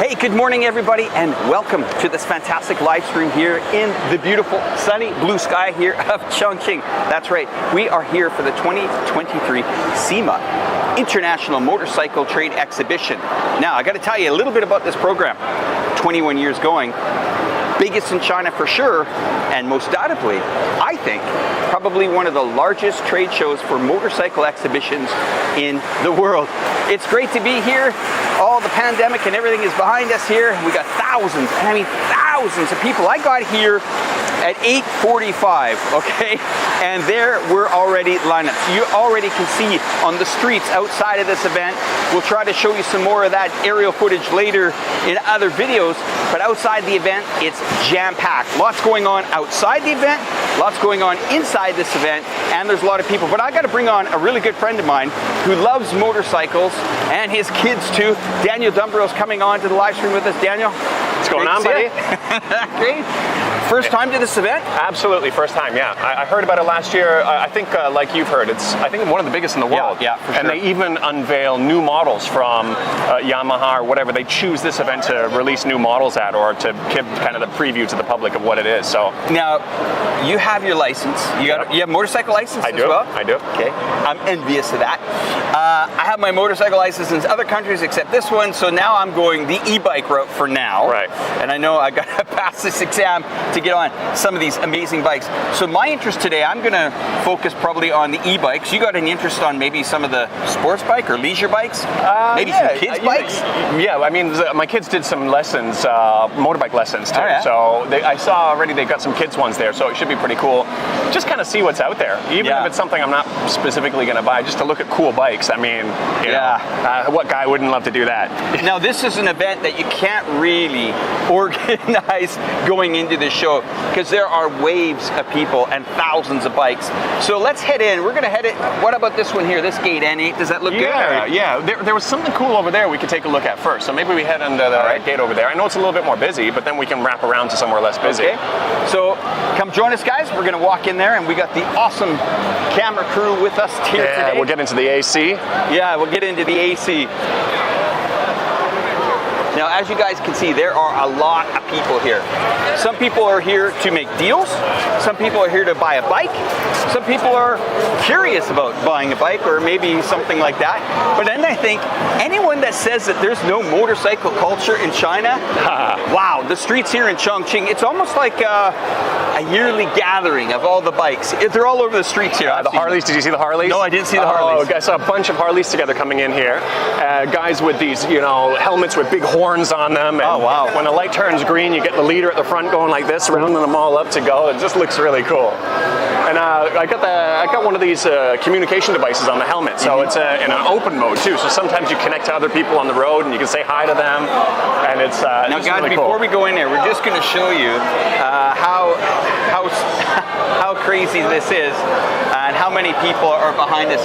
Hey, good morning everybody, and welcome to this fantastic live stream here in the beautiful sunny blue sky here of Chongqing. That's right, we are here for the 2023 CIMA International Motorcycle Trade Exhibition. Now, I got to tell you a little bit about this program. 21 years going, biggest in China for sure, and most undoubtedly, I think, probably one of the largest trade shows for motorcycle exhibitions in the world. It's great to be here. All the pandemic and everything is behind us here. We got thousands, and I mean thousands of people. I got here at 8:45, okay? And there we're already lined up. You already can see on the streets outside of this event. We'll try to show you some more of that aerial footage later in other videos, but outside the event, it's jam-packed. Lots going on outside the event, lots going on inside this event, and there's a lot of people. But I got to bring on a really good friend of mine who loves motorcycles, and his kids too. Daniel Dumbrill is coming on to the live stream with us. Daniel, what's going on, buddy? Great. First time to this event? Absolutely, first time, yeah. I heard about it last year. I think, like you've heard, it's, I think, one of the biggest in the world. Yeah, for sure. And they even unveil new models from Yamaha or whatever. They choose this event to release new models at, or to give kind of the preview to the public of what it is. So now, you have your license. You have a motorcycle license as well? I do. Okay, I'm envious of that. I have my motorcycle license in other countries except this one, so now I'm going the e-bike route for now. Right. And I know I got to pass this exam to get on some of these amazing bikes. So my interest today, I'm going to focus probably on the e-bikes. You got any interest on maybe some of the sports bike or leisure bikes? Maybe some kids' bikes? Yeah, I mean, my kids did some lessons, motorbike lessons too. Oh, yeah? So I saw already they've got some kids' ones there, so it should be pretty cool. Just kind of see what's out there. Even if it's something I'm not specifically going to buy, just to look at cool bikes. I mean, you know, what guy wouldn't love to do that? Now, this is an event that you can't really organize going into the show because there are waves of people and thousands of bikes. So let's head in. We're going to head it. What about this one here, this gate N8? Does that look good? Yeah. There was something cool over there we could take a look at first. So maybe we head into the gate over there. I know it's a little bit more busy, but then we can wrap around to somewhere less busy. Okay. So come join us, guys. We're going to walk in there, and we got the awesome camera crew with us here today. We'll get into the AC. Yeah, we'll get into the AC. Now, as you guys can see, there are a lot of people here. Some people are here to make deals. Some people are here to buy a bike. Some people are curious about buying a bike or maybe something like that. But then I think anyone that says that there's no motorcycle culture in China, wow, the streets here in Chongqing, it's almost like a yearly gathering of all the bikes. They're all over the streets here. The Harleys, did you see the Harleys? No, I didn't see the Harleys. I saw a bunch of Harleys together coming in here. Guys with these, you know, helmets with big horns on them. And wow. When the light turns green, you get the leader at the front going like this, rounding them all up to go. It just looks really cool. And I got one of these communication devices on the helmet, so it's in an open mode too. So sometimes you connect to other people on the road, and you can say hi to them. And it's now, guys, really before cool. we go in there, we're just going to show you how crazy this is and how many people are behind us.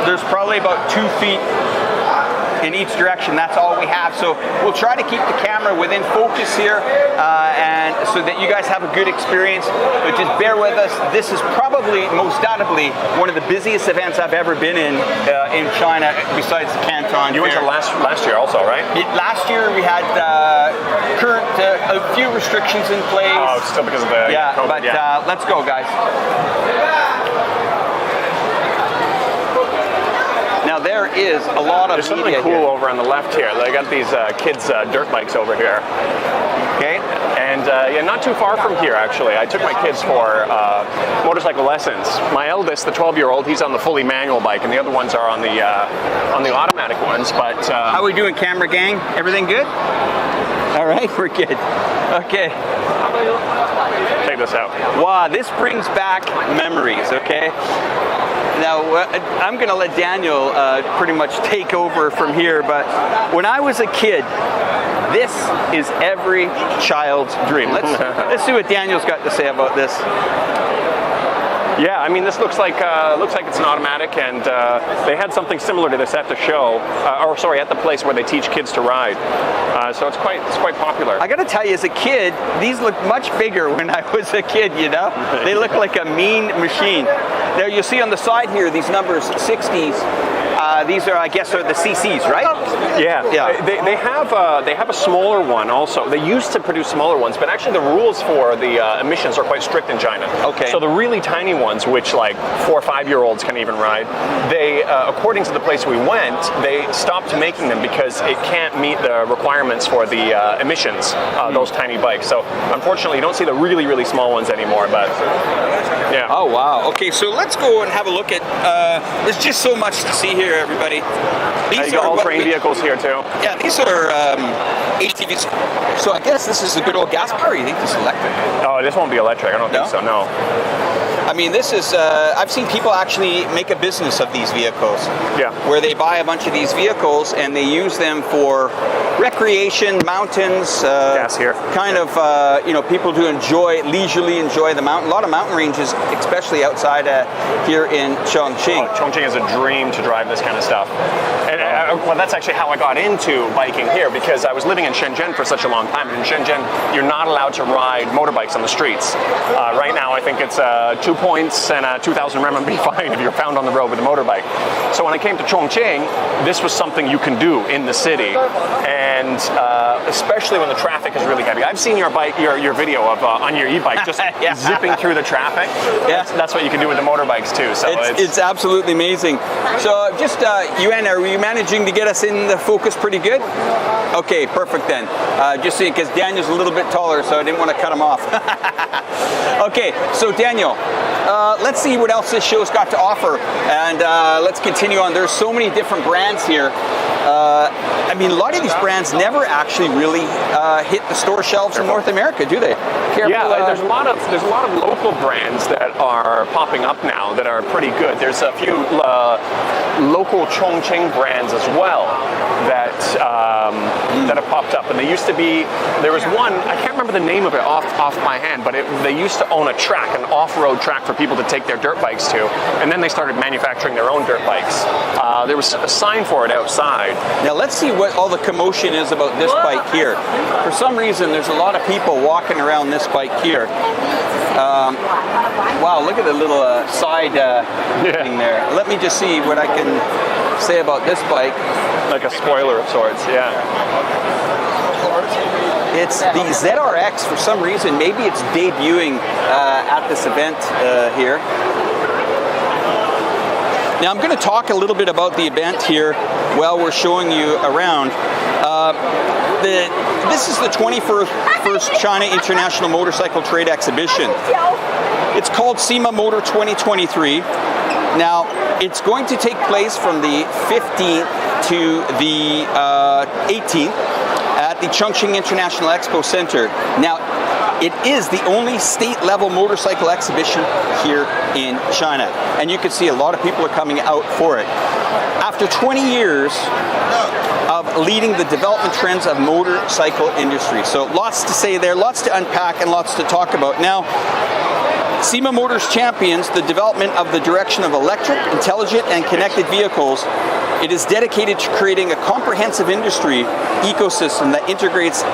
There's probably about 2 feet in each direction. That's all we have. So we'll try to keep the camera within focus here, and so that you guys have a good experience. But just bear with us. This is probably, most undoubtedly, one of the busiest events I've ever been in China, besides the Canton. You went to last year also, right? Last year we had a few restrictions in place. Oh, still because of the COVID, but let's go, guys. Now there is a lot of There's something cool here. over on the left here. They got these kids' dirt bikes over here. Okay. And yeah, not too far from here, actually. I took my kids for motorcycle lessons. My eldest, the 12-year-old, he's on the fully manual bike, and the other ones are on the automatic ones. But how are we doing, camera gang? Everything good? All right, we're good. Okay. Check this out. Wow, this brings back memories. Okay. Now, I'm going to let Daniel pretty much take over from here, but when I was a kid, this is every child's dream. Let's see what Daniel's got to say about this. Yeah, I mean, this looks like it's an automatic, and they had something similar to this at the show, at the place where they teach kids to ride. So it's quite popular. I got to tell you, as a kid, these looked much bigger when I was a kid. You know, they look like a mean machine. There, you see on the side here these numbers 60s. These are, I guess, are the CCs, right? Yeah. They have a smaller one also. They used to produce smaller ones, but actually the rules for the emissions are quite strict in China. Okay. So the really tiny ones, which like 4 or 5 year olds can even ride, they, according to the place we went, they stopped making them because it can't meet the requirements for the emissions, those tiny bikes. So unfortunately, you don't see the really, really small ones anymore, but yeah. Oh, wow. Okay, so let's go and have a look at, there's just so much to see here, everybody. You got all-terrain vehicles here too. Yeah, these are HTVs. So I guess this is a good old gas power. You think this is electric? Oh, this won't be electric. I don't think so, no. I mean, this is, I've seen people actually make a business of these vehicles. Yeah. Where they buy a bunch of these vehicles and they use them for recreation, mountains. Gas here. Kind of, people to leisurely enjoy the mountain. A lot of mountain ranges, especially outside here in Chongqing. Chongqing is a dream to drive this kind of stuff. And well, that's actually how I got into biking here, because I was living in Shenzhen for such a long time. In Shenzhen, you're not allowed to ride motorbikes on the streets. Right now, I think it's 2 points and a 2,000 RMB fine if you're found on the road with a motorbike. So when I came to Chongqing, this was something you can do in the city, and especially when the traffic is really heavy. I've seen your bike, your video of on your e-bike just zipping through the traffic. Yeah, that's what you can do with the motorbikes too. So it's absolutely amazing. So just Yuan, are you managing to get us in the focus pretty good? Okay, perfect then. Just seeing, because Daniel's a little bit taller, so I didn't want to cut him off. Okay, so Daniel, let's see what else this show's got to offer, and let's continue on. There's so many different brands here. I mean, a lot of these brands never actually really hit the store shelves in North America, do they? Careful, yeah, there's a lot of local brands that are popping up now that are pretty good. There's a few local Chongqing brands as well that have popped up, and there was one, I can't remember the name of it off my hand, but they used to own a track, an off-road track for people to take their dirt bikes to, and then they started manufacturing their own dirt bikes. There was a sign for it outside. Now let's see what all the commotion is about this bike here. For some reason, there's a lot of people walking around this bike here. Wow, look at the little side thing there. Let me just see what I can say about this bike. Like a spoiler of sorts, yeah. It's the ZRX. For some reason, maybe it's debuting at this event here. Now I'm going to talk a little bit about the event here while we're showing you around. This is the 21st China International Motorcycle Trade Exhibition. It's called CIMAmotor 2023. Now, it's going to take place from the 15th to the 18th at the Chongqing International Expo Center. Now, it is the only state-level motorcycle exhibition here in China. And you can see a lot of people are coming out for it. After 20 years of leading the development trends of motorcycle industry. So lots to say there, lots to unpack, and lots to talk about. Now, CIMAmotor's champions the development of the direction of electric, intelligent, and connected vehicles. It is dedicated to creating a comprehensive industry ecosystem that integrates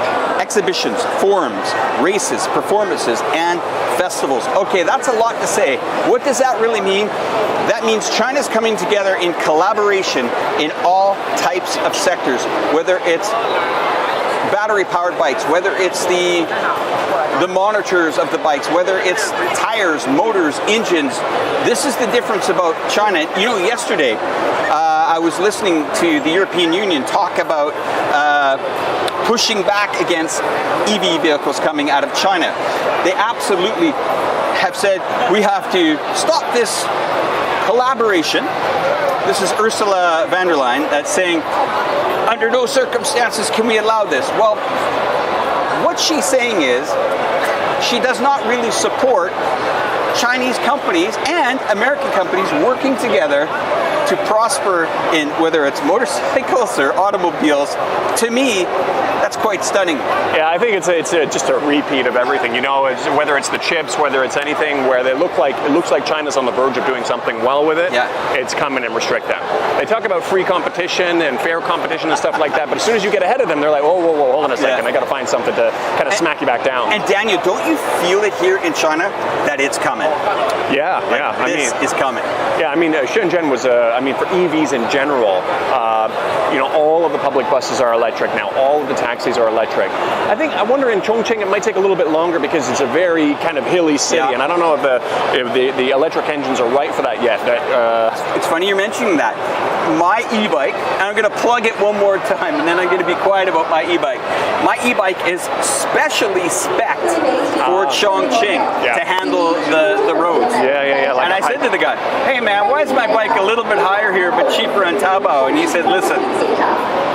exhibitions, forums, races, performances, and festivals. Okay, that's a lot to say. What does that really mean? That means China's coming together in collaboration in all types of sectors, whether it's battery-powered bikes, whether it's the monitors of the bikes, whether it's tires, motors, engines. This is the difference about China. You know, yesterday I was listening to the European Union talk about pushing back against EV vehicles coming out of China. They absolutely have said we have to stop this collaboration. This is Ursula von der Leyen that's saying, under no circumstances can we allow this. Well, what she's saying is she does not really support Chinese companies and American companies working together to prosper in whether it's motorcycles or automobiles. To me, that's quite stunning. Yeah, I think it's just a repeat of everything. You know, whether it's the chips, whether it's anything where it looks like China's on the verge of doing something well with it. Yeah. It's come in and restrict them. They talk about free competition and fair competition and stuff like that, but as soon as you get ahead of them, they're like, whoa, hold on a second. I got to find something to kind of smack you back down. And Daniel, don't you feel it here in China that it's coming? coming. Yeah, This is coming. Yeah, I mean, Shenzhen was, for EVs in general, all of the public buses are electric now. All of the taxis are electric. I wonder in Chongqing it might take a little bit longer because it's a very kind of hilly city, and I don't know if the electric engines are right for that yet. It's funny you're mentioning that. My e-bike, and I'm going to plug it one more time, and then I'm going to be quiet about my e-bike. My e-bike is specially spec'd for Chongqing to handle the roads. Yeah. And I said to the guy, hey man, why is my bike a little bit higher here but cheaper on Taobao? And he said, listen,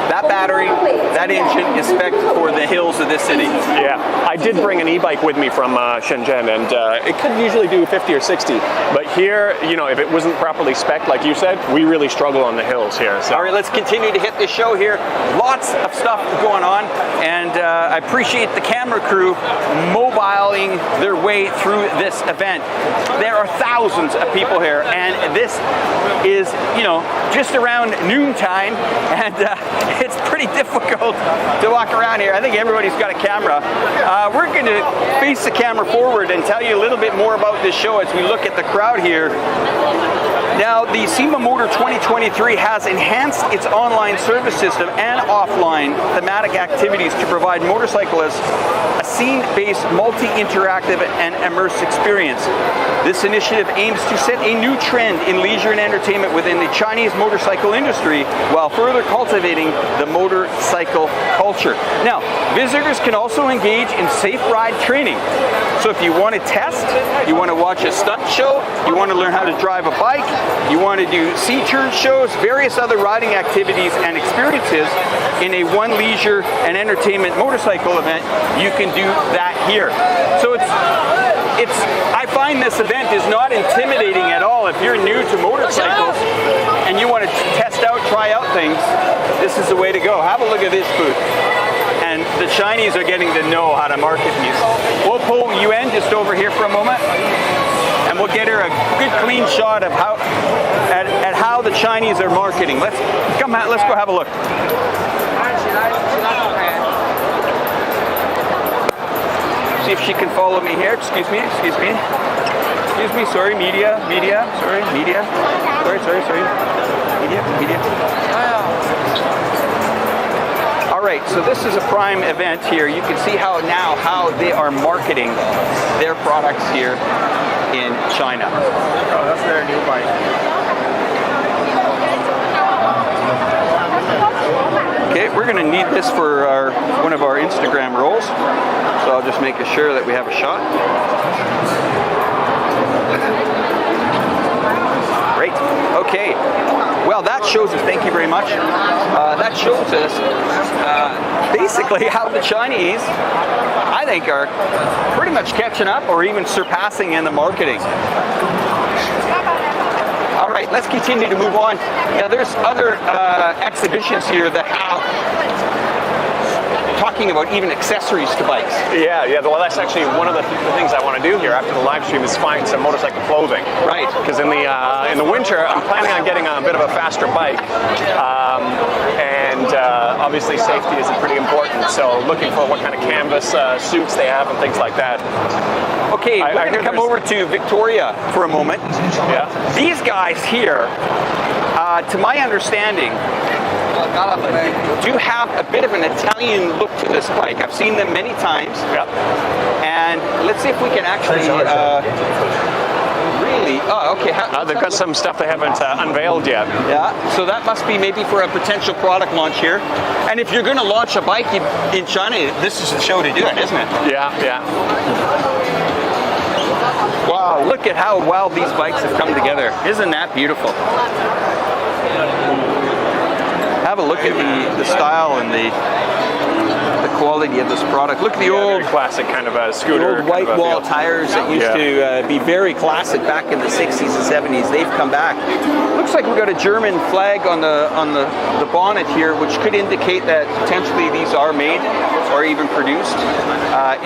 that battery, that engine is spec'd for the hills of this city. Yeah, I did bring an e-bike with me from Shenzhen, and it could usually do 50 or 60. But here, if it wasn't properly spec'd, like you said, we really struggle on the hills here. So. All right, let's continue to hit this show here. Lots of stuff going on, and I appreciate the camera crew mobiling their way through this event. There are thousands of people here, and this is, just around noontime, and it's pretty difficult to walk around here. I think everybody's got a camera. We're going to face the camera forward and tell you a little bit more about this show as we look at the crowd here. Now, the CIMAmotor 2023 has enhanced its online service system and offline thematic activities to provide motorcyclists a scene-based, multi-interactive and immersive experience. This initiative aims to set a new trend in leisure and entertainment within the Chinese motorcycle industry while further cultivating the motorcycle culture. Now, visitors can also engage in safe ride training. So if you want to test, you want to watch a stunt show, you want to learn how to drive a bike, you want to do C-turn shows, various other riding activities and experiences in a one leisure and entertainment motorcycle event, you can do that here. So I find this event is not intimidating at all. If you're new to motorcycles and you want to try out things, this is the way to go. Have a look at this booth. And the Chinese are getting to know how to market these. We'll pull Yuan just over here for a moment, and we'll get her a good clean shot of how the Chinese are marketing. Let's go have a look. See if she can follow me here. Excuse me. Sorry, media. Sorry. Media. All right, so this is a prime event here. You can see how they are marketing their products here in China. Oh, that's their new bike. Okay, we're going to need this for one of our Instagram rolls, so I'll just make sure that we have a shot. Great. Okay. Well, that shows us, thank you very much, that shows us basically how the Chinese, I think, are pretty much catching up or even surpassing in the marketing. All right, let's continue to move on. Now, there's other exhibitions here that have talking about even accessories to bikes. Yeah. Well, that's actually one of the things I want to do here after the live stream is find some motorcycle clothing. Right. Because in the winter, I'm planning on getting a bit of a faster bike, and obviously safety is pretty important. So looking for what kind of canvas suits they have and things like that. Okay, we're going to come over to Victoria for a moment. Yeah. These guys here, to my understanding, do have a bit of an Italian look to this bike. I've seen them many times. Yeah. And let's see if we can actually really... Oh, okay. They've got some stuff they haven't unveiled yet. Yeah, so that must be maybe for a potential product launch here. And if you're going to launch a bike in China, this is the show to do it, isn't it? Yeah. Wow, look at how well these bikes have come together. Isn't that beautiful? Have a look at the style and the quality of this product. Look at the old classic kind of a scooter. Old white wall tires that used to be very classic back in the 60s and 70s. They've come back. Looks like we've got a German flag on the bonnet here, which could indicate that potentially these are made or even produced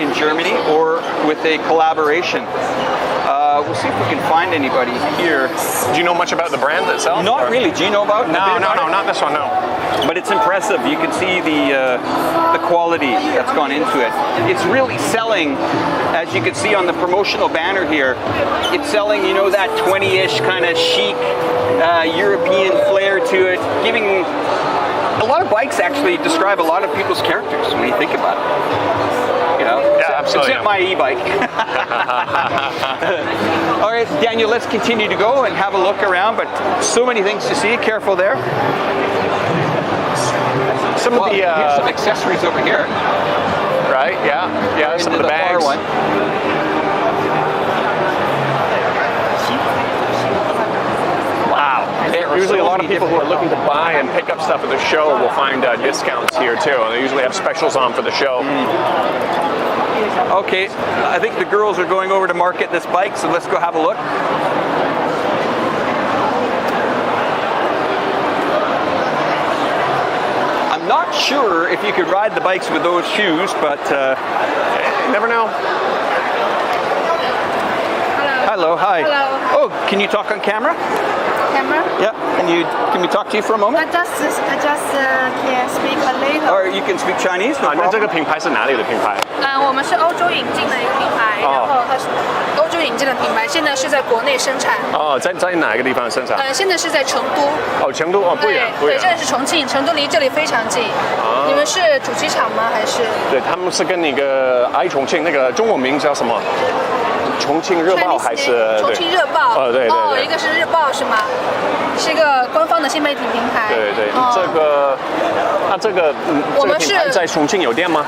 in Germany or with a collaboration. We'll see if we can find anybody here. Do you know much about the brand itself? Not really. Do you know about? No, not this one. No. But it's impressive. You can see the quality that's gone into it. It's really selling, as you can see on the promotional banner here. It's selling, that 20-ish kind of chic European flair to it, giving a lot of bikes actually describe a lot of people's characters when you think about it. Yeah, absolutely. Except my e-bike. All right, Daniel, let's continue to go and have a look around, but so many things to see. Careful there. Some of the here's some accessories over here. Right? Yeah. Some of the bags. One. Wow. Usually a lot of people who are looking to buy and pick up stuff at the show will find discounts here too. And they usually have specials on for the show. Okay, I think the girls are going over to market this bike, so let's go have a look. I'm not sure if you could ride the bikes with those shoes, but You never know. hello, hi. Hello. Oh, can you talk on camera? Camera? Yeah. Can we talk to you for a moment? I just can speak a little. Or you can speak Chinese. No 那这 problem. 个品牌是哪里的品牌？我们是欧洲引进的一个品牌，然后它是欧洲引进的品牌，现在是在国内生产。哦，在哪一个地方生产？现在是在成都。哦，成都哦，不远不对，远。这里是重庆，成都离这里非常近。你们是主机厂吗？还是？对，他们是跟那个iChongqing那个中文名叫什么？重庆日报还是？重庆热报。对。哦，一个是日报是吗？是一个官方的新媒体平台。对，这个我们是品牌在重庆有店吗？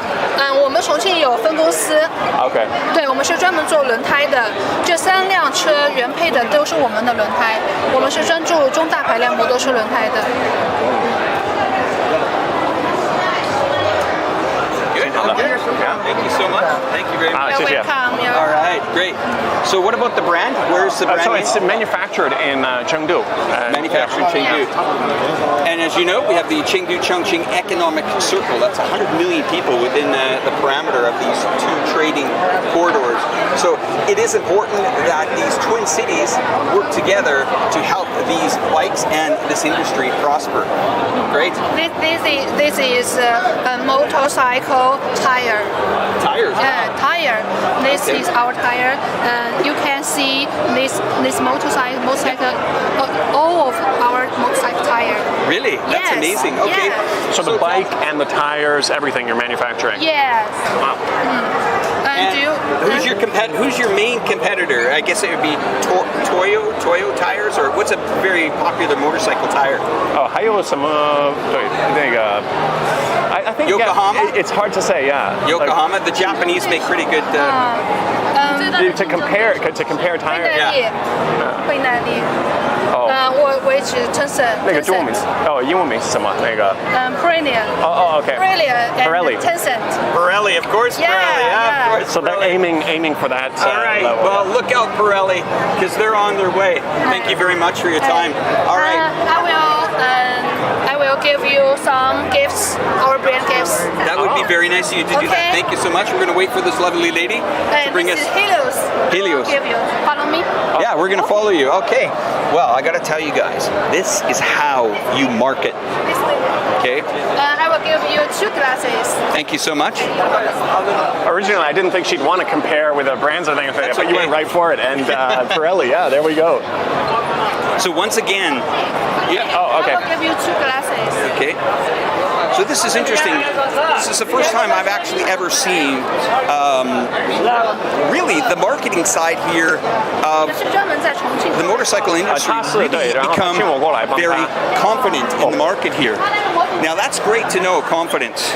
我们重庆有分公司。OK。对，我们是专门做轮胎的，这3辆车原配的都是我们的轮胎，我们是专注中大排量摩托车轮胎的。Thank you so much. Thank you very much. 谢谢。 All right, great. So what about the brand? Where's the brand? So it's manufactured in Chengdu. Manufactured in Chengdu. And as you know, we have the Chengdu-Chongqing Economic Circle. That's 100 million people within the parameter of these two trading corridors. So it is important that these twin cities work together to help these bikes and this industry prosper. Great. This is a motorcycle tire. Tires. Tire. This is our tire. You can see this motorcycle, all of our motorcycle tire. Really? That's Yes. amazing. Okay. Yes. So the bike and the tires, everything you're manufacturing. Yes. Wow. And who's your main competitor? I guess it would be Toyo tires, or what's a very popular motorcycle tire? 还有什么？对，那个 I think Yokohama? It's hard to say. Yeah. Yokohama. The Japanese make pretty good. To compare tires. 惠耐力。我也是 Tencent。那个中文名英文名是什么？那个Pirelli. OK. Pirelli and Tencent. Pirelli, of course. Yeah, Pirelli, yeah. of course. So they're aiming for that. All right. Level. Well, look out, Pirelli, because they're on their way. Thank you very much for your time. All right. I will give you some gifts, our brand gifts. That would be very nice of you to do that. Okay. Thank you so much. We're going to wait for this lovely lady to bring this us. is Helios. Helios. Give you. Follow me. Yeah, we're going to follow you. Okay. Well, I got to tell you guys, this is how you market. This way. Okay. I will give you 2 glasses. Thank you so much. Originally, I didn't think she'd want to compare with the brands or anything, That's but you okay. went right for it. And Pirelli, yeah, there we go. So once again, Oh, okay. I will give you 2 glasses. okay. So this is interesting. This is the first time I've actually ever seen really the marketing side here of 是专门在重庆 the motorcycle industry really become very confident in the market here. Now that's great to know, confidence.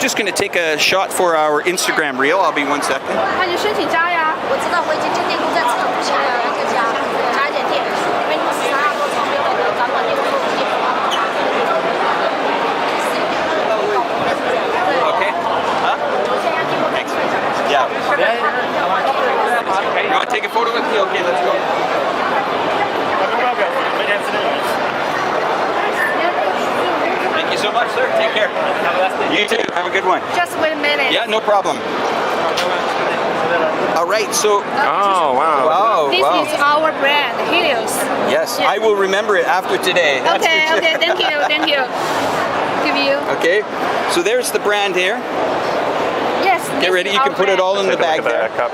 Just going to take a shot for our Instagram reel. I'll be 1 second. 那你申请加呀。我知道我已经进店铺在测不下来了，加一点店，因为你们12多层没有那个展馆店铺。 Okay. Huh? Thanks. Yeah. You want to take a photo with me? Okay, let's go. Thank you so much, sir. Take care. You too. Have a good one. Just wait a minute. Yeah, no problem. All right, so Oh, wow. wow, This wow. is our brand, Helios. Yes, Yeah. I will remember it after today. That's Okay, for sure. okay, thank you. Give you. Okay, so there's the brand here. Yes. Get ready, you can put it all in the bag there. Cup.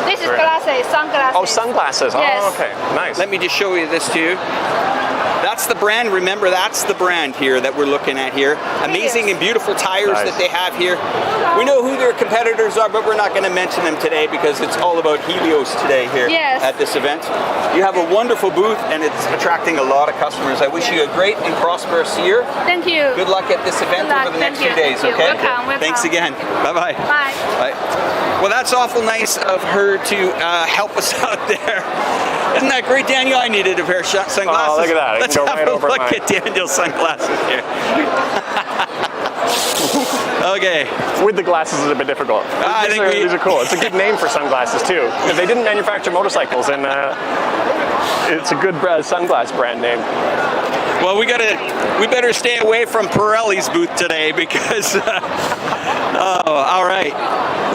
This is glasses, sunglasses. Oh, sunglasses. Yes. Oh, okay. Nice. Let me just show you this to you. That's the brand. Remember, that's the brand here that we're looking at here. Amazing and beautiful tires Nice. that they have here. We know who their competitors are, but we're not going to mention them today because it's all about Helios today here Yes. at this event. You have a wonderful booth and it's attracting a lot of customers. I wish you a great and prosperous year. Thank you. Good luck at this event Good luck. over the next Thank few you. days, Thank you. okay? Welcome. Thanks again. Bye-bye. Bye. Bye. Well, that's awful nice of her to help us out there. Isn't that great, Daniel? I needed a pair of sunglasses. Oh, look at that. I can Let's go have right a over look mine. at Daniel's sunglasses here. Okay. With the glasses is a bit difficult. I think These are cool. It's a good name for sunglasses too. If they didn't manufacture motorcycles, and it's a good sunglass brand name. Well, we better stay away from Pirelli's booth today because. Oh, all right.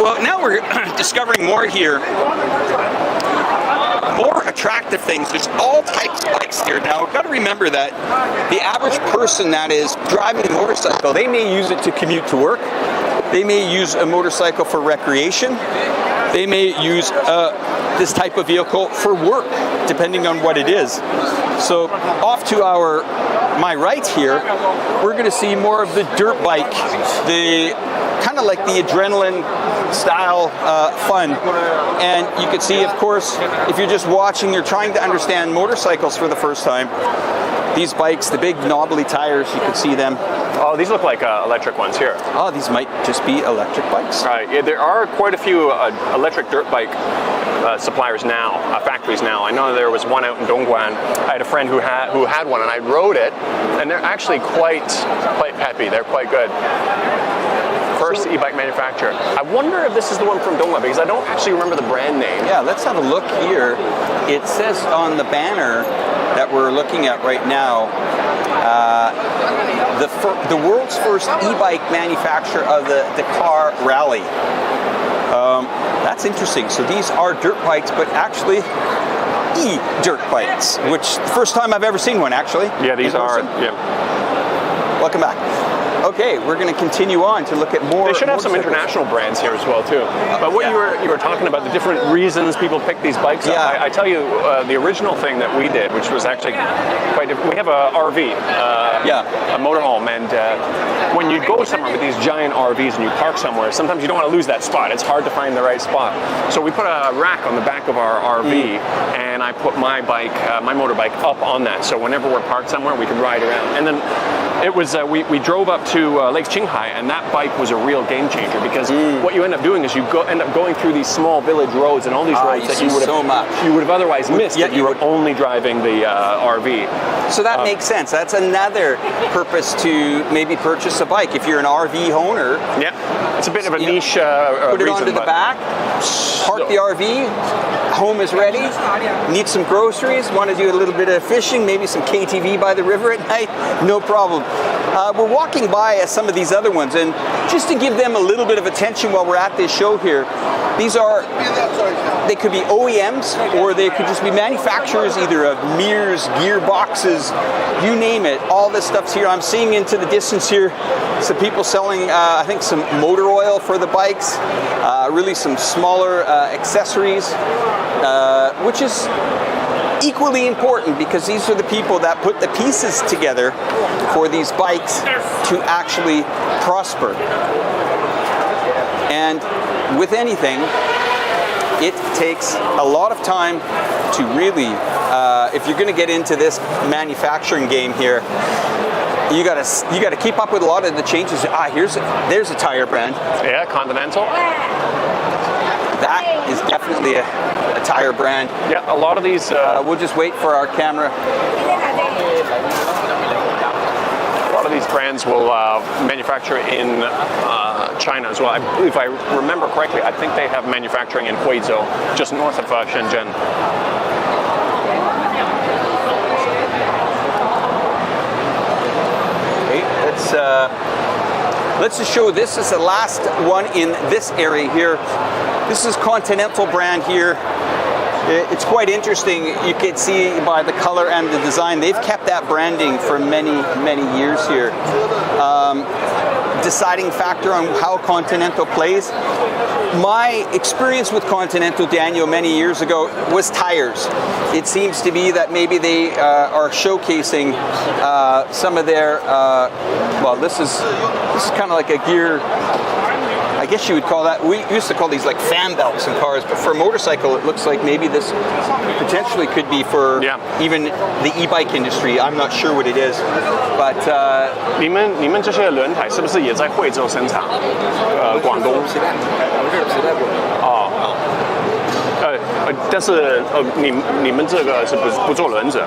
Well, now we're discovering more here. More attractive things. There's all types of bikes here. Now, we've got to remember that the average person that is driving a motorcycle, they may use it to commute to work. They may use a motorcycle for recreation. They may use this type of vehicle for work, depending on what it is. So off to my right here, we're going to see more of the dirt bike, the kind of like the adrenaline style fun. And you can see, of course, if you're just watching, you're trying to understand motorcycles for the first time. These bikes, the big knobbly tires, you can see them. Oh, these look like electric ones here. Oh, these might just be electric bikes. Right. Yeah, there are quite a few electric dirt bike suppliers now, factories now. I know there was one out in Dongguan. I had a friend who had one, and I rode it, and they're actually quite peppy. They're quite good. First e-bike manufacturer. I wonder if this is the one from Dongguan because I don't actually remember the brand name. Yeah, let's have a look here. It says on the banner that we're looking at right now, the world's first e-bike manufacturer of the Dakar Rally. That's interesting. So these are dirt bikes, but actually e-dirt bikes, which the first time I've ever seen one actually. Yeah, these are. Yeah. Welcome back. Okay, we're going to continue on to look at more. They should have some international brands here as well too. But what you were talking about, the different reasons people pick these bikes up. I tell you, the original thing that we did, which was actually quite different. We have a RV, a motorhome, and when you go somewhere with these giant RVs and you park somewhere, sometimes you don't want to lose that spot. It's hard to find the right spot. So we put a rack on the back of our RV, and I put my bike, my motorbike, up on that. So whenever we're parked somewhere, we can ride around. And then it was we drove up to Lake Qinghai, and that bike was a real game changer because what you end up doing is you end up going through these small village roads and all these roads that you would have otherwise missed if you were only driving the RV. So that makes sense. That's another purpose to maybe purchase a bike if you're an RV owner. Yeah, it's a bit of a niche put it reason, onto the back, park the RV, home is ready, need some groceries, want to do a little bit of fishing, maybe some KTV by the river at night, no problem. We're walking by some of these other ones, and just to give them a little bit of attention while we're at this show here, they could be OEMs or they could just be manufacturers either of mirrors, gearboxes, you name it. All this stuff's here. I'm seeing into the distance here some people selling, I think, some motor oil for the bikes, really some smaller accessories, which is equally important because these are the people that put the pieces together for these bikes to actually prosper. And with anything, it takes a lot of time to really, if you're going to get into this manufacturing game here, you gotta keep up with a lot of the changes. There's a tire brand. Yeah, Continental. That is definitely a tire brand. Yeah, a lot of these. We'll just wait for our camera. A lot of these brands will manufacture in China as well. I believe, if I remember correctly, I think they have manufacturing in Huizhou, just north of Shenzhen. Okay, let's just show this is the last one in this area here. This is Continental brand here. It's quite interesting. You can see by the color and the design, they've kept that branding for many, many years here. Deciding factor on how Continental plays. My experience with Continental, Daniel, many years ago was tires. It seems to be that maybe they are showcasing some of their, well, this is kind of like a gear, I guess you would call that, we used to call these like fan belts in cars, but for a motorcycle it looks like maybe this potentially could be for even the e-bike industry. I'm not sure what it is, but 你们这些轮胎是不是也在惠州生产？广东。哦。但是你们这个是不做轮胎？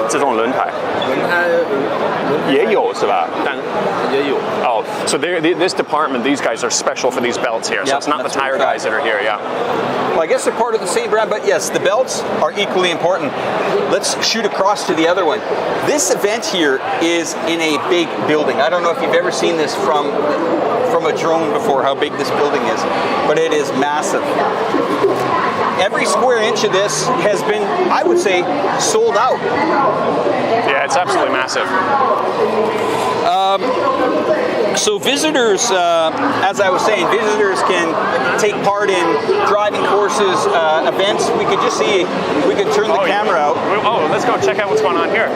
这种轮胎也有是吧？但也有。Oh, so this department, these guys are special for these belts here. So it's not the tire guys that are here. Yeah. Well, I guess they're part of the same brand, but yes, the belts are equally important. Let's shoot across to the other one. This event here is in a big building. I don't know if you've ever seen this from a drone before, how big this building is, but it is massive. Every square inch of this has been, I would say, sold out. Yeah, it's absolutely massive. So visitors, as I was saying, visitors can take part in driving courses, events. We could just see, we could turn the camera out. Oh, let's go check out what's going on here.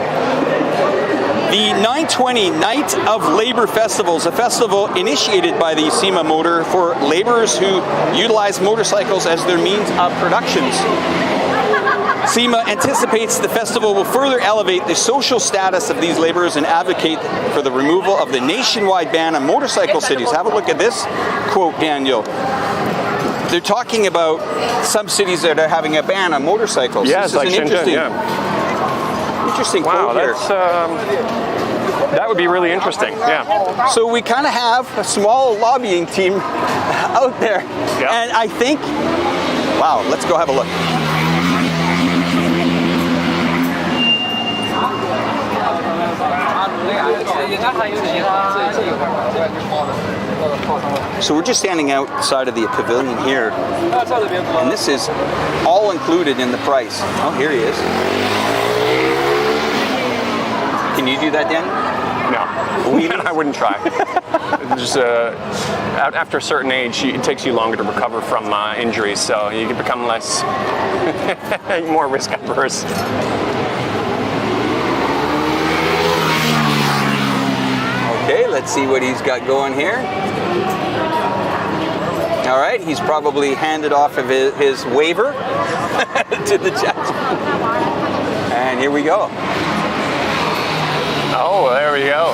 The 920 Night of Labor Festival is a festival initiated by the CIMAmotor for laborers who utilize motorcycles as their means of productions. CIMA anticipates the festival will further elevate the social status of these laborers and advocate for the removal of the nationwide ban on motorcycle cities. Have a look at this quote, Daniel. They're talking about some cities that are having a ban on motorcycles. Yeah, this is like an interesting, interesting quote here. That would be really interesting, yeah. So we kind of have a small lobbying team out there. Yep. And I think, wow, let's go have a look. So we're just standing outside of the pavilion here, and this is all included in the price. Oh, here he is. Can you do that, Dan? No, I wouldn't try. Just after a certain age, it takes you longer to recover from injuries, so you can become less, more risk averse. Okay, let's see what he's got going here. All right, he's probably handed off of his waiver to the judge. And here we go. Oh, there we go.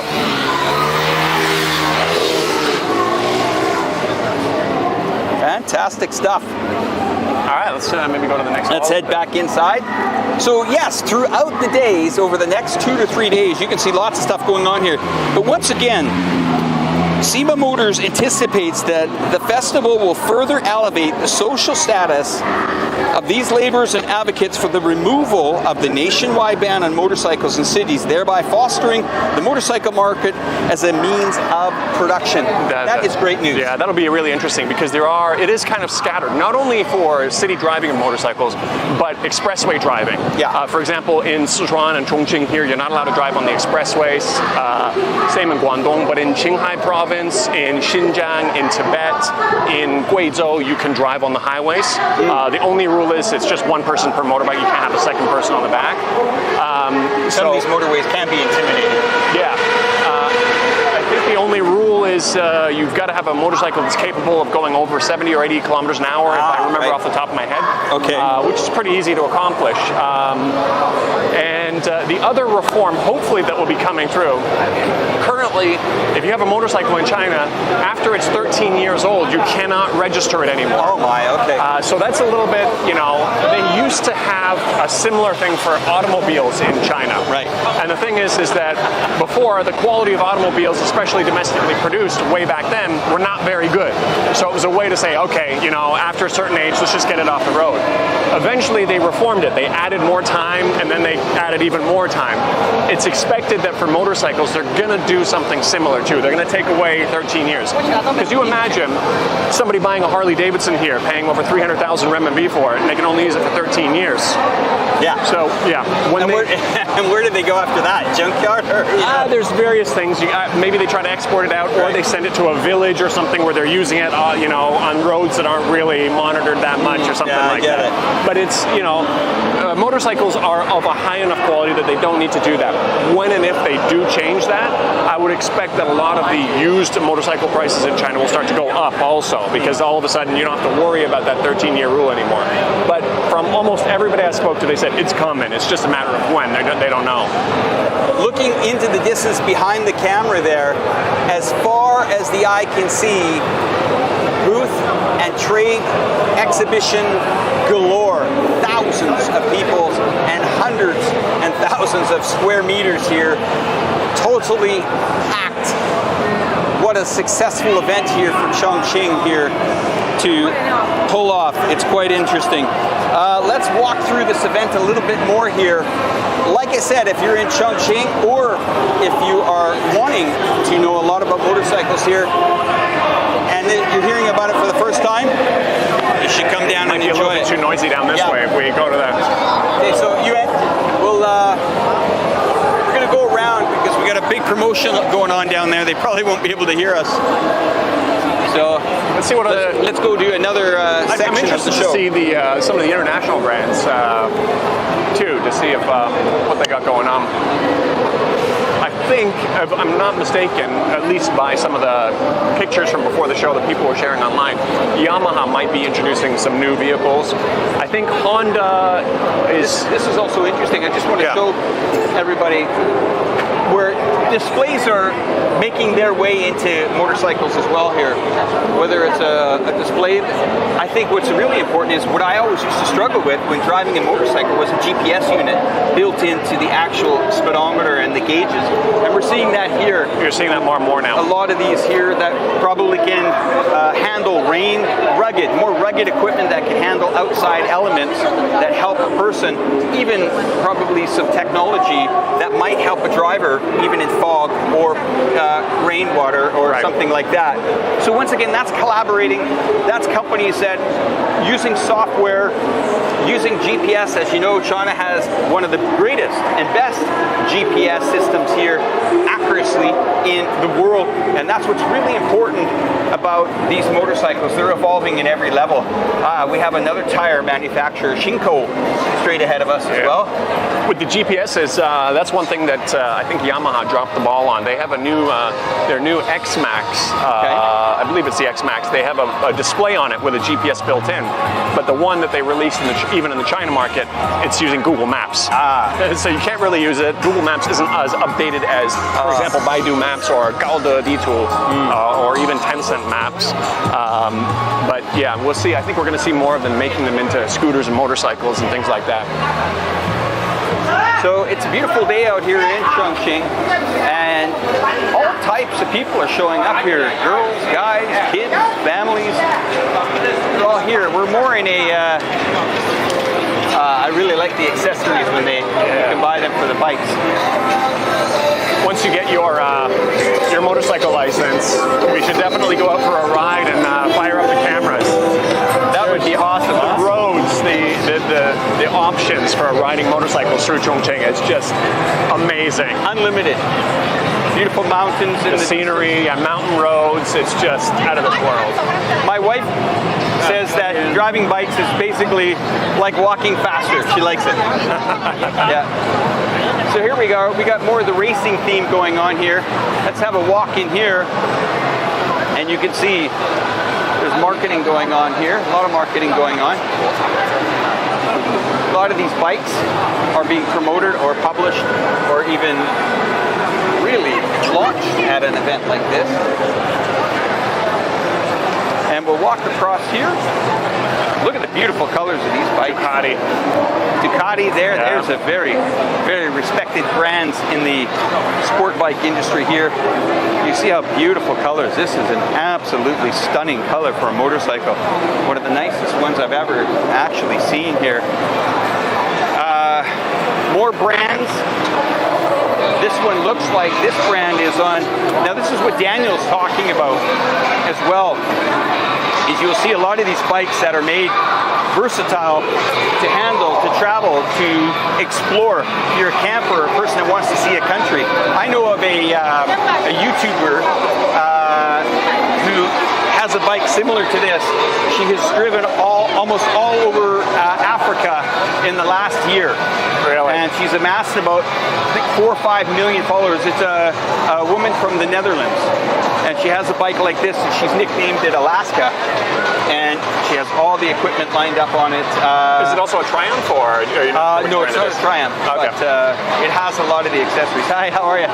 Fantastic stuff. All right, let's maybe go to the next one. Let's head back inside. So yes, throughout the days, over the next 2 to 3 days, you can see lots of stuff going on here. But once again, CIMAmotors anticipates that the festival will further elevate the social status of these laborers and advocates for the removal of the nationwide ban on motorcycles in cities, thereby fostering the motorcycle market as a means of production. That is great news. Yeah, that'll be really interesting because it is kind of scattered, not only for city driving of motorcycles, but expressway driving. Yeah. For example, in Sichuan and Chongqing here, you're not allowed to drive on the expressways. Same in Guangdong, but in Qinghai province, in Xinjiang, in Tibet, in Guizhou, you can drive on the highways. The only rule is it's just one person per motorbike. You can't have a second person on the back. Some of these motorways can be intimidating. Yeah. I think the only rule is you've got to have a motorcycle that's capable of going over 70 or 80 kilometers an hour, if I remember off the top of my head. Okay. Which is pretty easy to accomplish. And the other reform, hopefully, that will be coming through. Currently, if you have a motorcycle in China, after it's 13 years old, you cannot register it anymore. Oh my, okay. So that's a little bit, they used to have a similar thing for automobiles in China. Right. And the thing is that before, the quality of automobiles, especially domestically produced way back then, were not very good. So it was a way to say, okay, after a certain age, let's just get it off the road. Eventually, they reformed it. They added more time, and then they added get even more time. It's expected that for motorcycles, they're going to do something similar too. They're going to take away 13 years. Because you imagine somebody buying a Harley Davidson here, paying over 300,000 renminbi for it, and they can only use it for 13 years. Yeah. So, yeah. And where did they go after that? Junkyard? Or, there's various things. Maybe they try to export it out, or they send it to a village or something where they're using it, on roads that aren't really monitored that much or something like that. But it's, motorcycles are of a high enough quality that they don't need to do that. When and if they do change that, I would expect that a lot of the used motorcycle prices in China will start to go up also, because all of a sudden you don't have to worry about that 13-year rule anymore. But from almost everybody I spoke to, they said it's coming. It's just a matter of when. They don't know. Looking into the distance behind the camera there, as far as the eye can see, booth and trade exhibition galore. Thousands of people and hundreds and thousands of square meters here, totally packed. What a successful event here for Chongqing here to pull off. It's quite interesting. Let's walk through this event a little bit more here. Like I said, if you're in Chongqing, or if you are wanting to know a lot about motorcycles here, and you're hearing about it for the first time, you should come down and enjoy it. Might be a little bit too noisy down this way if we go to that. Okay, so we're going to go around because we got a big promotion going on down there. They probably won't be able to hear us. So let's see what let's go do another section I'm interested of the show. To see some of the international brands too, to see if what they got going on. I think, if I'm not mistaken, at least by some of the pictures from before the show that people were sharing online, Yamaha might be introducing some new vehicles. I think Honda is... This is also interesting. I just want to show everybody where displays are making their way into motorcycles as well here. Whether it's a display, I think what's really important is what I always used to struggle with when driving a motorcycle was a GPS unit built into the actual speedometer and the gauges. And we're seeing that here. You're seeing that more and more now. A lot of these here that probably can handle rain, more rugged equipment that can handle outside elements that help a person, even probably some technology that might help a driver even in fog or rainwater or something like that. So once again, that's collaborating. That's companies that using software, using GPS. As you know, China has one of the greatest and best GPS systems here, accuracy in the world, and that's what's really important about these motorcycles. They're evolving in every level. We have another tire manufacturer, Shinko, straight ahead of us as well. With the GPSs, that's one thing that I think Yamaha dropped the ball on. They have a new, their new X-Max, I believe it's the X-Max, they have a display on it with a GPS built in, but the one that they released even in the China market, it's using Google Maps. So you can't really use it. Google Maps isn't as updated as, for example, Baidu Maps or Gaode Ditu or even Tencent Maps. But yeah, we'll see. I think we're going to see more of them making them into scooters and motorcycles and things like that. So it's a beautiful day out here in Chongqing, and all types of people are showing up here. Girls, guys, kids, families. They're all here. We're more in a... I really like the accessories when you can buy them for the bikes. Once you get your motorcycle license, we should definitely go out for a ride and fire up the cameras. That would be awesome. The roads, the options for riding motorcycles through Chongqing is just amazing. Unlimited. Beautiful mountains. The scenery, mountain roads, it's just out of this world. My wife says that driving bikes is basically like walking faster. She likes it. Yeah. So here we go. We got more of the racing theme going on here. Let's have a walk in here. And you can see there's marketing going on here. A lot of marketing going on. A lot of these bikes are being promoted or published or even really launched at an event like this. And we'll walk across here. Look at the beautiful colors of these bikes. Ducati there. Yeah. There's a very, very respected brands in the sport bike industry here. You see how beautiful colors. This is an absolutely stunning color for a motorcycle. One of the nicest ones I've ever actually seen here. More more brands. This one looks like this brand is on. Now this is what Daniel's talking about as well. Is you'll see a lot of these bikes that are made versatile to handle, to travel, to explore. If you're a camper, a person that wants to see a country. I know of a YouTuber who has a bike similar to this. She has driven almost all over Africa in the last year. Really? And she's amassed about, I think, 4 or 5 million followers. It's a woman from the Netherlands. And she has a bike like this, and she's nicknamed it Alaska. And she has all the equipment lined up on it. Is it also a Triumph, or? No, it's not a Triumph, okay. but it has a lot of the accessories. Hi, how are you?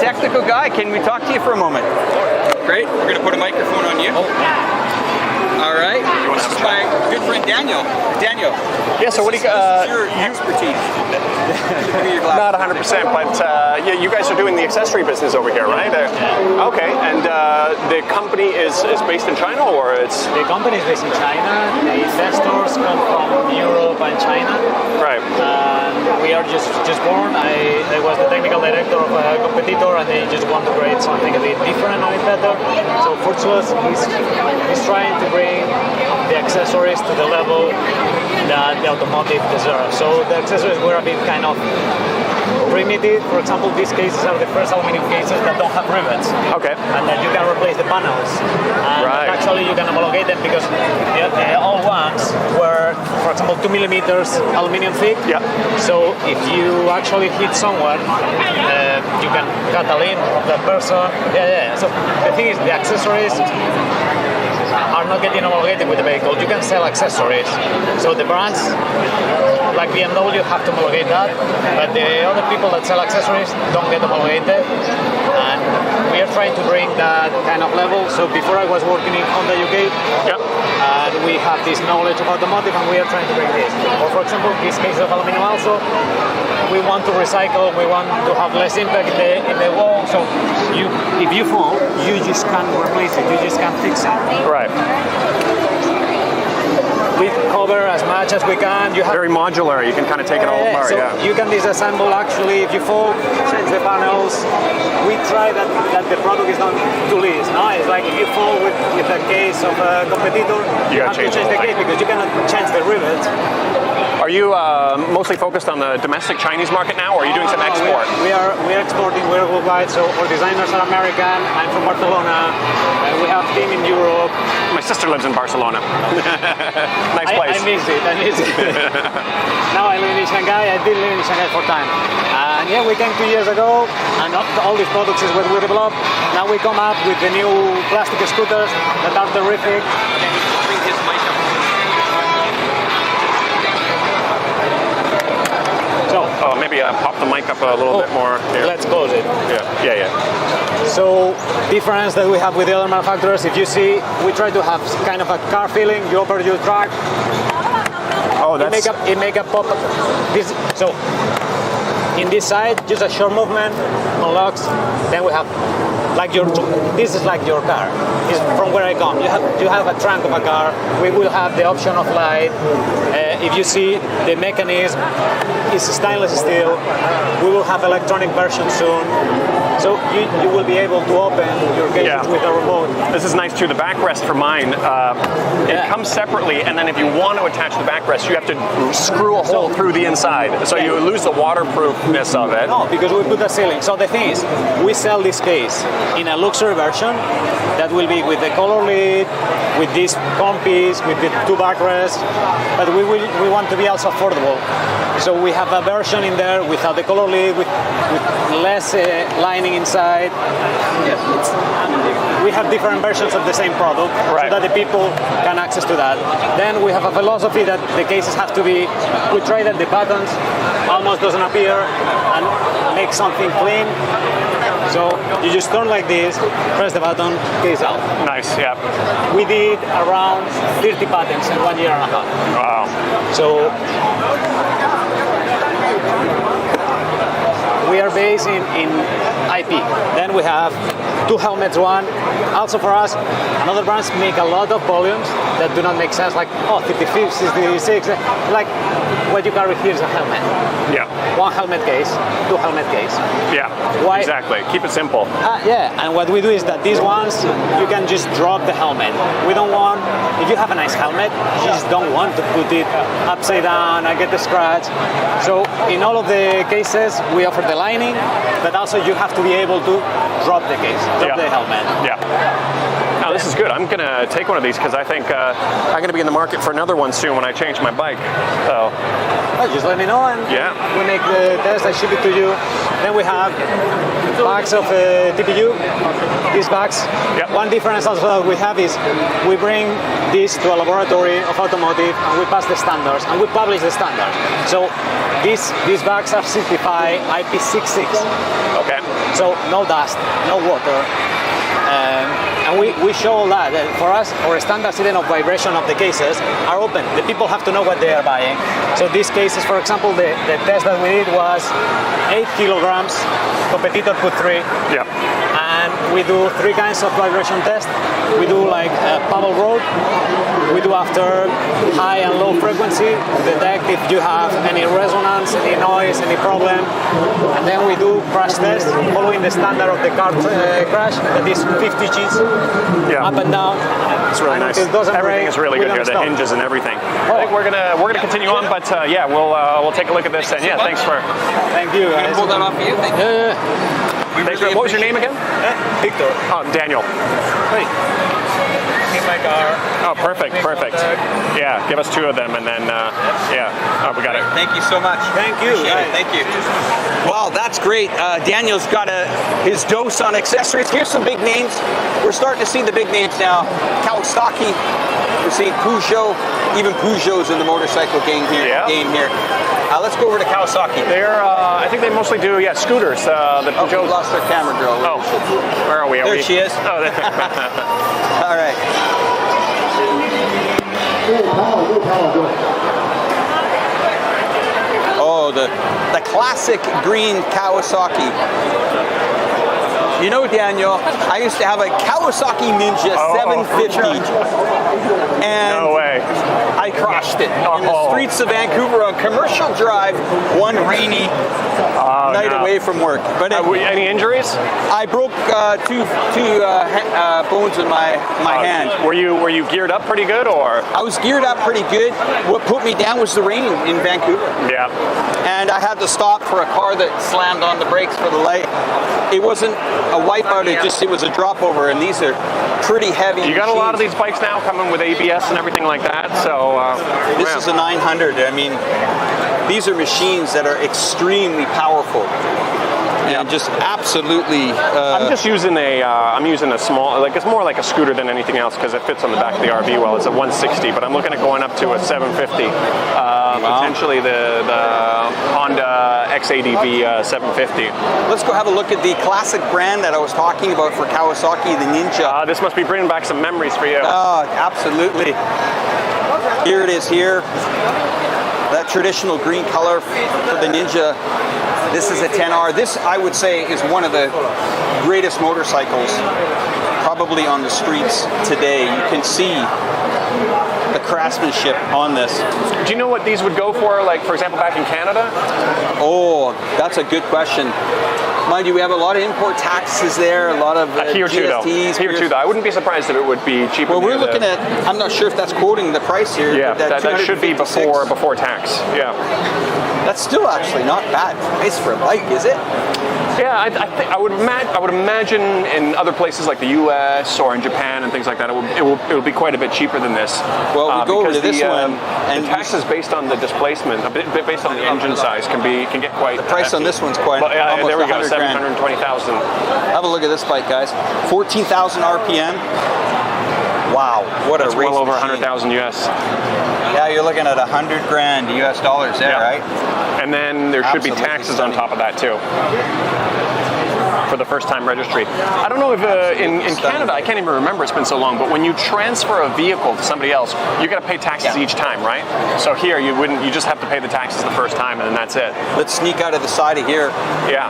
Technical guy. Can we talk to you for a moment? Great. We're going to put a microphone on you. All right. This is my good friend Daniel. Daniel. Yeah. So what do you? This is your expertise. Not 100%, but yeah, you guys are doing the accessory business over here, right? Okay. And the company is based in China, or it's? The company is based in China. The investors come from Europe and China. Right. And we are just born. I was the technical director of a competitor, and they just want to create something a bit different and a bit better. So Fortuous is trying to bring the accessories to the level that the automotive deserves. So the accessories were a bit kind of primitive. For example, these cases are the first aluminum cases that don't have rivets. Okay. And then you can replace the panels. And right. actually you can homologate them because the old ones were, for example, 2 millimeters aluminum thick. Yeah. So if you actually hit someone, you can cut a limb of that person. Yeah. So the thing is, the accessories are not getting homologated with the vehicle. You can sell accessories. So the brands like BMW have to homologate that, but the other people that sell accessories don't get homologated. And we are trying to bring that kind of level. So before I was working in Honda UK, and we have this knowledge of automotive, and we are trying to bring this. Or for example, this case of aluminum also, we want to recycle, we want to have less impact in the wall. So if you fall, you just can't replace it, you just can't fix it. Right. We cover as much as we can. You have very modular. You can kind of take it all apart. So you can disassemble. Actually, if you fall, change the panels. We try that the product is not too loose. No, it's like if you fall with the case of a competitor, you have to change the case because you cannot change the rivet. Are you mostly focused on the domestic Chinese market now, or are you doing some export? We are exporting. We're worldwide. So our designers are American. I'm from Barcelona. We have a team in Europe. My sister lives in Barcelona. Nice place. I miss it. Now I live in Shanghai. I did live in Shanghai for time. And yeah, we came 2 years ago, and all these products is what we developed. Now we come up with the new plastic scooters that are terrific. Oh, maybe pop the mic up a little bit more. Here. Let's close it. Yeah. So, difference that we have with the other manufacturers, if you see, we try to have kind of a car feeling. You open your truck. Oh, that's... It make a pop. So, in this side, just a short movement, unlocks. Then we have, this is like your car. It's from where I come. You have a trunk of a car. We will have the option of light. If you see, the mechanism is stainless steel. We will have electronic version soon. So you will be able to open your cases with a remote. This is nice too. The backrest for mine, it comes separately, and then if you want to attach the backrest, you have to screw a hole through the inside. So you lose the waterproofness of it. No, because we put a sealing. So the thing is, we sell this case in a luxury version that will be with the color lid, with this comb piece, with the 2 backrests, but we want to be also affordable. So we have a version in there without the color lid, with less lining inside. We have different versions of the same product so that the people can access to that. Then we have a philosophy that the cases have to be, we try that the buttons almost doesn't appear and make something clean. So you just turn like this, press the button, case out. Nice, yeah. We did around 30 patents in 1.5 years. Wow. So we are based in IP. Then we have 2 helmets, one. Also for us, another brands make a lot of volumes that do not make sense, like 55, 66. Like what you carry here is a helmet. Yeah. One helmet case, two helmet case. Yeah. Why? Exactly. Keep it simple. Yeah, and what we do is that these ones, you can just drop the helmet. We don't want, if you have a nice helmet, you just don't want to put it upside down and get the scratch. So in all of the cases, we offer the lining, but also you have to be able to drop the case, drop the helmet. Yeah. Now this is good. I'm gonna take one of these because I think I'm gonna be in the market for another one soon when I change my bike. So Just let me know and we make the test, I ship it to you. Then we have bags of TPU, these bags. Yep. One difference also that we have is we bring this to a laboratory of automotive and we pass the standards and we publish the standards. So these bags are certified IP66. okay. So no dust, no water. And we show all that. For us, our standard system of vibration of the cases are open. The people have to know what they are buying. So these cases, for example, the test that we did was 8 kilograms, competitor put 3. Yeah. And we do 3 kinds of vibration test. We do like a Pebble Road. We do after high and low frequency to detect if you have any resonance, any noise, any problem. And then we do crash test following the standard of the car crash, that is 50 Gs up and down. It's really nice. Everything is really good here. The hinges and everything. I think we're gonna continue on, but yeah, we'll take a look at this. And yeah, thanks for. Thank you. Can I pull that off for you? Thank you. What was your name again? Victor. Oh, Daniel. Hey. In my car. Oh, perfect. Yeah, give us 2 of them, and then we got it. Thank you so much. Thank you. Thank you. Wow, that's great. Daniel's got his dose on accessories. Here's some big names. We're starting to see the big names now. Kawasaki. We're seeing Peugeot. Even Peugeot's in the motorcycle game here. Let's go over to Kawasaki. I think they mostly do scooters. The Peugeot. We lost our camera girl. Oh, where are we? There she is. Oh, there. All right. Oh, the classic green Kawasaki. You know, Daniel, I used to have a Kawasaki Ninja 750. And no way. I crashed it in the streets of Vancouver on Commercial Drive one rainy night away from work. But any injuries? I broke two bones in my hand. Were you geared up pretty good, or? I was geared up pretty good. What put me down was the rain in Vancouver. Yeah. And I had to stop for a car that slammed on the brakes for the light. It wasn't a wipeout, it was a drop over, and these are pretty heavy. You got machines. a lot of these bikes now coming with ABS and everything like that, so this is a 900. I mean, these are machines that are extremely powerful and just absolutely. I'm just using I'm using a small, like it's more like a scooter than anything else because it fits on the back of the RV well. It's a 160, but I'm looking at going up to a 750. Potentially the Honda XADV 750. Let's go have a look at the classic brand that I was talking about for Kawasaki, the Ninja. This must be bringing back some memories for you. Oh, absolutely. Here it is here. That traditional green color for the Ninja. This is a 10R. This, I would say, is one of the greatest motorcycles probably on the streets today. You can see the craftsmanship on this. Do you know what these would go for, like, for example, back in Canada? Oh, that's a good question. Mind you, we have a lot of import taxes there, a lot of here too, GSTs. Here too, though. I wouldn't be surprised if it would be cheaper. Well, we're looking at, I'm not sure if that's quoting the price here. Yeah, that should be before tax. Yeah. That's still actually not bad price for a bike, is it? Yeah, I would imagine in other places like the U.S. or in Japan and things like that, it will be quite a bit cheaper than this. Well, we go over to this one, and the taxes based on the displacement, a bit based on the engine size, can get quite. The price on this one's quite. But, almost there we go, 720,000. 720,000. Have a look at this bike, guys. 14,000 RPM. Wow, what a race well over machine. 100,000 US. Yeah, you're looking at $100,000 US dollars there, right? And then there should be taxes on top of that too. For the first time registry. I don't know if in Canada, I can't even remember, it's been so long, but when you transfer a vehicle to somebody else, you got to pay taxes each time, right? So here you wouldn't, you just have to pay the taxes the first time and then that's it. Let's sneak out of the side of here. Yeah.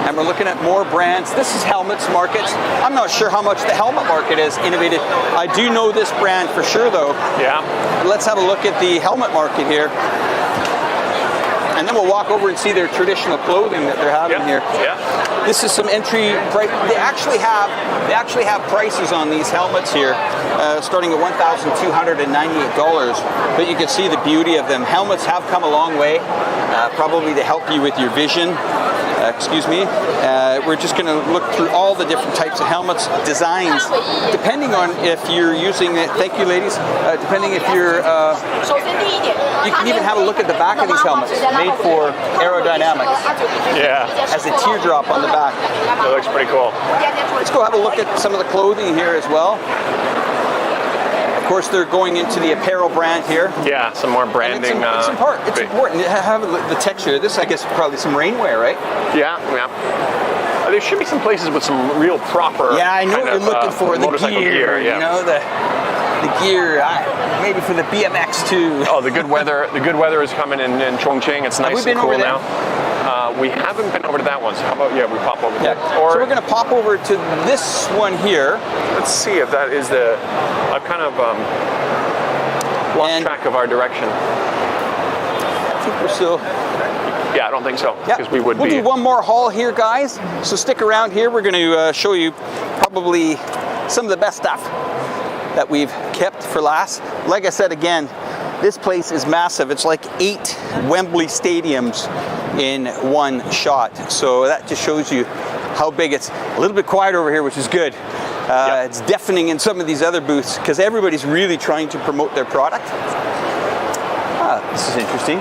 And and we're looking at more brands. This is helmets markets. I'm not sure how much the helmet market is innovated. I do know this brand for sure, though. Yeah. Let's have a look at the helmet market here. And then we'll walk over and see their traditional clothing that they're having here. Yeah. This is some entry price. They actually have prices on these helmets here, starting at $1,298. But you can see the beauty of them. Helmets have come a long way, probably to help you with your vision. Excuse me. We're just going to look through all the different types of helmets, designs, depending on if you're using it. Thank you, ladies. Depending if you're, you can even have a look at the back of these helmets, made for aerodynamics. Yeah. Has a teardrop on the back. That looks pretty cool. Let's go have a look at some of the clothing here as well. Of course, they're going into the apparel brand here. Yeah, some more branding. It's important to have the texture. This, I guess, probably some rainwear, right? Yeah. There should be some places with some real proper. Yeah, I know what you're looking for. The motorcycle gear. You know, the gear. Maybe for the BMX too. Oh, the good weather. The good weather is coming in Chongqing. It's nice and cool now. We haven't been over to that one, so how about we pop over there? Or, so we're going to pop over to this one here. Let's see if that is the. I've kind of lost track of our direction. I think we're still. Yeah, I don't think so. Yeah, we'll do one more haul here, guys. So stick around here. We're going to show you probably some of the best stuff that we've kept for last. Like I said again, this place is massive. It's like 8 Wembley stadiums in one shot. So that just shows you how big. It's a little bit quiet over here, which is good. It's deafening in some of these other booths because everybody's really trying to promote their product. This is interesting.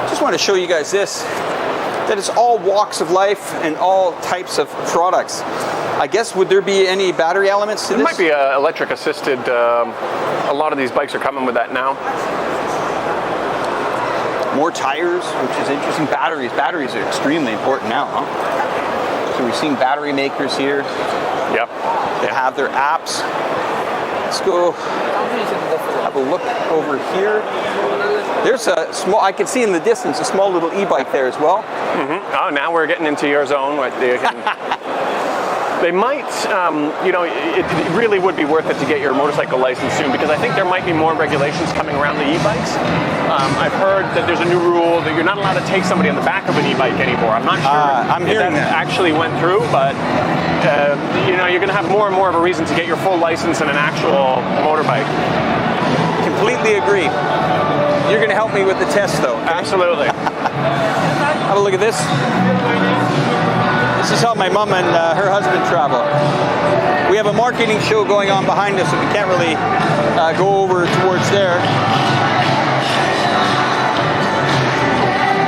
Just want to show you guys this, that it's all walks of life and all types of products. I guess, would there be any battery elements to this? There might be electric assisted. A lot of these bikes are coming with that now. More tires, which is interesting. Batteries are extremely important now, huh? So we've seen battery makers here. Yep. They have their apps. Let's go have a look over here. There's a small, I can see in the distance, a small little e-bike there as well. Mm-hmm. Oh, now we're getting into your zone. They might, it really would be worth it to get your motorcycle license soon, because I think there might be more regulations coming around the e-bikes. I've heard that there's a new rule that you're not allowed to take somebody on the back of an e-bike anymore. I'm not sure if that actually went through, but you're going to have more and more of a reason to get your full license in an actual motorbike. Completely agree. You're going to help me with the test, though. Okay? Absolutely. Have a look at this. This is how my mom and her husband travel. We have a marketing show going on behind us, so we can't really go over towards there.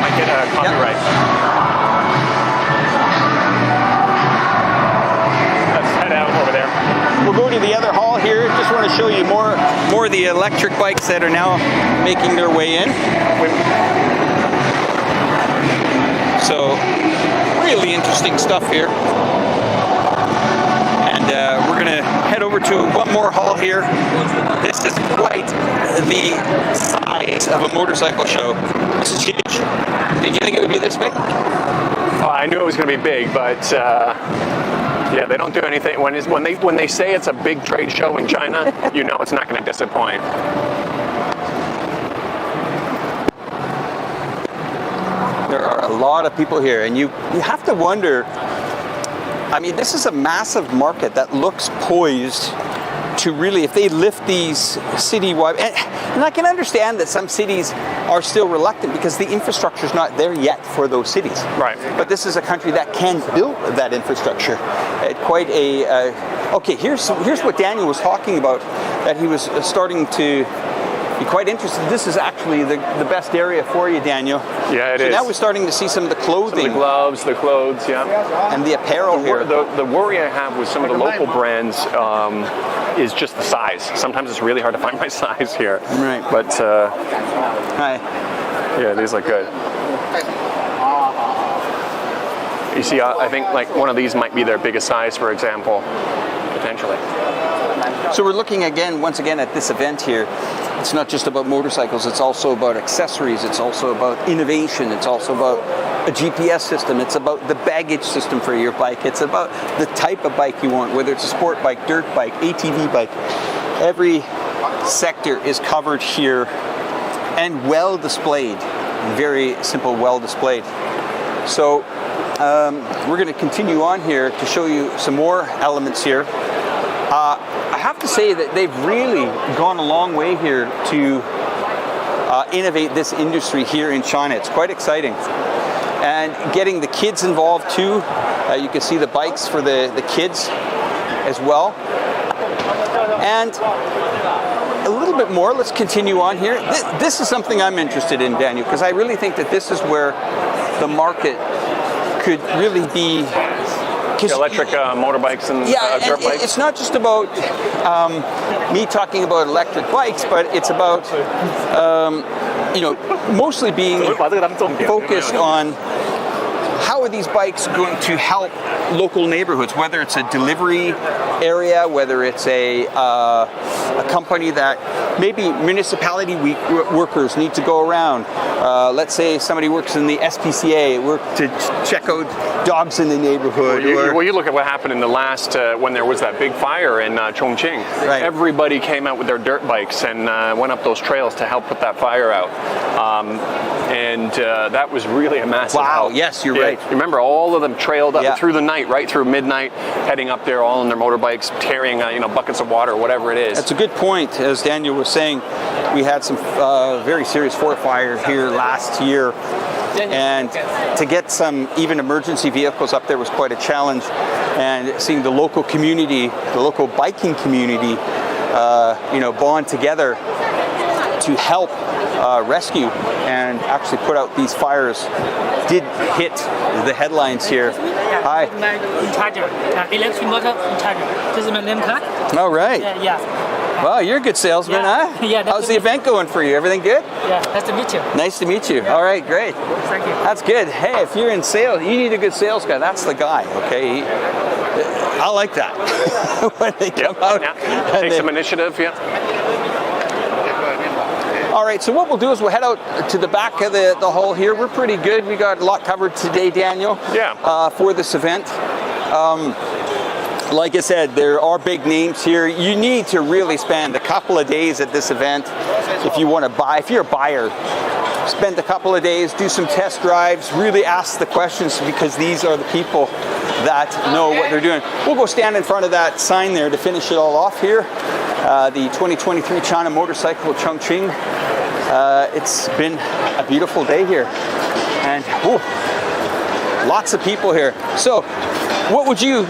Might get a copyright. Let's head out over there. We'll go to the other hall here. Just want to show you more of the electric bikes that are now making their way in. So, really interesting stuff here. And we're going to head over to one more hall here. This is quite the size of a motorcycle show. This is huge. Did you think it would be this big? Oh, I knew it was going to be big, but yeah, they don't do anything. When they say it's a big trade show in China, you know it's not going to disappoint. There are a lot of people here, and you have to wonder, I mean, this is a massive market that looks poised to really, if they lift these citywide, and I can understand that some cities are still reluctant because the infrastructure is not there yet for those cities. Right. But this is a country that can build that infrastructure at quite a, okay, here's what Daniel was talking about, that he was starting to be quite interested. This is actually the best area for you, Daniel. Yeah, it is. So now we're starting to see some of the clothing. Some of the gloves, the clothes, yeah. And the apparel here. The worry I have with some of the local brands is just the size. Sometimes it's really hard to find my size here. Right. But, hi. Yeah, these look good. You see, I think like one of these might be their biggest size, for example, potentially. So we're looking once again at this event here. it's not just about motorcycles, it's also about accessories, it's also about innovation, it's also about a GPS system, it's about the baggage system for your bike, it's about the type of bike you want, whether it's a sport bike, dirt bike, ATV bike. Every sector is covered here and well displayed, very simple, well displayed. So we're going to continue on here to show you some more elements here. I have to say that they've really gone a long way here to innovate this industry here in China. It's quite exciting. And getting the kids involved too. You can see the bikes for the kids as well. And a little bit more, let's continue on here. This is something I'm interested in, Daniel, because I really think that this is where the market could really be. Electric motorbikes and dirt bikes. It's not just about me talking about electric bikes, but it's about mostly being focused on how are these bikes going to help local neighborhoods, whether it's a delivery area, whether it's a company that maybe municipality workers need to go around. Let's say somebody works in the SPCA, work to check out dogs in the neighborhood. Well, you look at what happened in the last, when there was that big fire in Chongqing. Right. Everybody came out with their dirt bikes and went up those trails to help put that fire out. And that was really a massive help. Yes, you're right. You remember all of them trailed up through the night, right through midnight, heading up there all on their motorbikes, carrying buckets of water, whatever it is. That's a good point. As Daniel was saying, we had some very serious forest fires here last year, and to get some even emergency vehicles up there was quite a challenge. And seeing the local community, the local biking community, bond together to help rescue and actually put out these fires did hit the headlines here. Hi. Electric motor charger. This is my name card. All right. Yeah. Well, you're a good salesman, huh? Yeah. How's the event going for you? Everything good? Yeah. Nice to meet you. Nice to meet you. All right, great. Thank you. That's good. Hey, if you're in sales, you need a good sales guy. That's the guy, okay? I like that. When they come out. Yeah. Take some initiative, All right, so what we'll do is we'll head out to the back of the hall here. We're pretty good. We got a lot covered today, Daniel, for this event. Like I said, there are big names here. You need to really spend a couple of days at this event if you want to buy. If you're a buyer, spend a couple of days, do some test drives, really ask the questions, because these are the people that know what they're doing. We'll go stand in front of that sign there to finish it all off here. The 2023 China Motorcycle Chongqing. It's been a beautiful day here, and lots of people here. So, what would you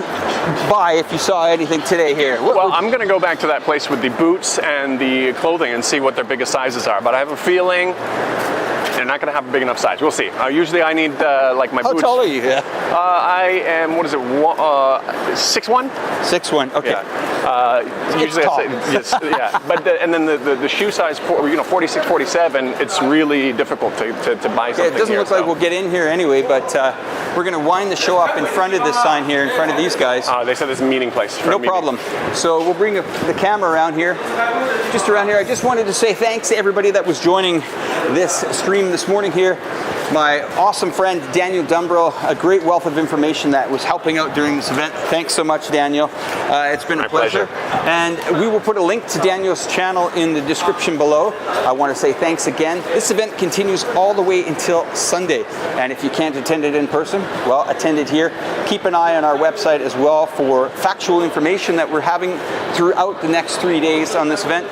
buy if you saw anything today here? Well, I'm going to go back to that place with the boots and the clothing and see what their biggest sizes are. But I have a feeling they're not going to have a big enough size. We'll see. Usually I need my boots. How tall are you? I am, 6'1"? 6'1", okay. Yeah. Usually tall. Yes, yeah. But and then the shoe size, 46, 47, it's really difficult to buy something. It doesn't look like we'll get in here anyway, but we're going to wind the show up in front of this sign here, in front of these guys. They said there's a meeting place. No problem. So we'll bring the camera around here, just around here. I just wanted to say thanks to everybody that was joining this stream this morning here. My awesome friend Daniel Dumbrill, a great wealth of information that was helping out during this event. Thanks so much, Daniel. It's been a pleasure. And we will put a link to Daniel's channel in the description below. I want to say thanks again. This event continues all the way until Sunday. And if you can't attend it in person, well, attend it here. Keep an eye on our website as well for factual information that we're having throughout the next 3 days on this event.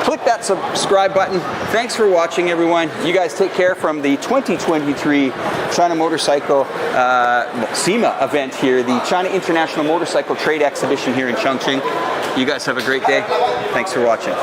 Click that subscribe button. Thanks for watching, everyone. You guys take care from the 2023 China Motorcycle CIMA event here, the China International Motorcycle Trade Exhibition here in Chongqing. You guys have a great day. Thanks for watching.